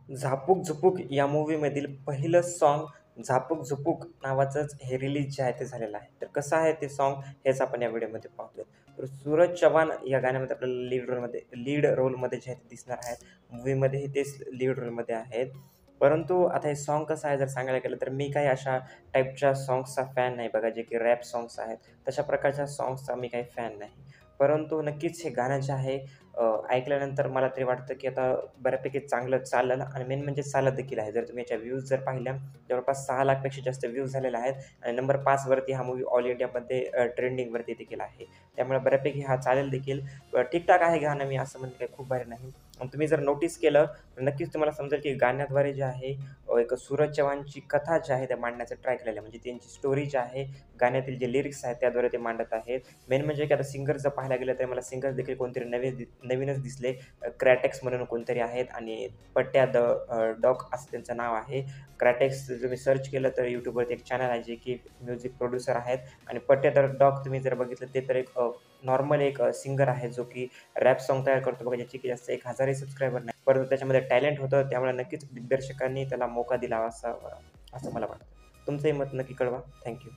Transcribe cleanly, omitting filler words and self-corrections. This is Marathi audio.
झापूक झुपूक या मूव्हीमधील पहिलं सॉन्ग झापूक झुपूक नावाचंच हे रिलीज जे आहे ते झालेलं आहे. तर कसं आहे ते सॉन्ग हेच आपण या व्हिडिओमध्ये पाहतोय. तर सूरज चव्हाण या गाण्यामध्ये आपल्याला लीड रोलमध्ये जे आहे ते दिसणार आहेत. मूव्हीमध्येही तेच लीड रोलमध्ये आहेत. परंतु आता हे सॉन्ग कसं आहे जर सांगायला गेलं तर मी काही अशा टाईपच्या सॉन्ग्सचा फॅन नाही बघा, जे की रॅप सॉन्ग्स आहेत. तशा प्रकारच्या सॉन्ग्सचा मी काही फॅन नाही. परंतु नक्कीच हे गाणं जे आहे ऐकल्यानंतर मला तरी वाटतं, की आता बऱ्यापैकी चांगलं चालेल आणि मेन म्हणजे चालत देखील आहे. जर तुम्ही याच्या व्ह्यूज जर पाहिल्या, जवळपास 6 लाखपेक्षा जास्त व्ह्यूज झालेले आहेत आणि नंबर 5 वरती हा मूव्ही ऑल इंडियामध्ये ट्रेंडिंगवरती देखील आहे. त्यामुळे बऱ्यापैकी हा चालेल देखील. ठीक-ठाक आहे गाणं, मी असं म्हणेन काही खूप भारी नाही. आणि तुम्ही जर नोटीस केलं, तर नक्कीच तुम्हाला समजेल, की गाण्याद्वारे जे आहे एक सूरज चव्हाणची कथा जी आहे, त्या मांडण्याचा ट्राय केलेला आहे. म्हणजे त्यांची स्टोरी जी आहे, गाण्यातील जे लिरिक्स आहेत, त्याद्वारे ते मांडत आहेत. मेन म्हणजे की आता सिंगर जर पाहायला गेलं, तर मला सिंगर देखील कोणतरी नवीनच दिसले. क्रॅटेक्स म्हणून कोणतरी आहेत आणि डॉग असं त्यांचं नाव आहे. क्रॅटेक्स तुम्ही सर्च केलं तर YouTubeवरती एक चॅनल आहे, जे की म्युझिक प्रोड्युसर आहेत आणि पट्ट्या द डॉग तुम्ही जर बघितलं, ते तर एक नॉर्मल एक सिंगर आहे, जो की रॅप सॉन्ग तयार करतो बघा, ज्याची की जास्त 1000 सबस्क्रायबर नाही. परंतु त्याच्यामध्ये टॅलेंट होतं, त्यामुळे नक्कीच दिग्दर्शकांनी त्याला मौका दिला असं असं मला वाटतं. तुमचंही मत नक्की कळवा. थँक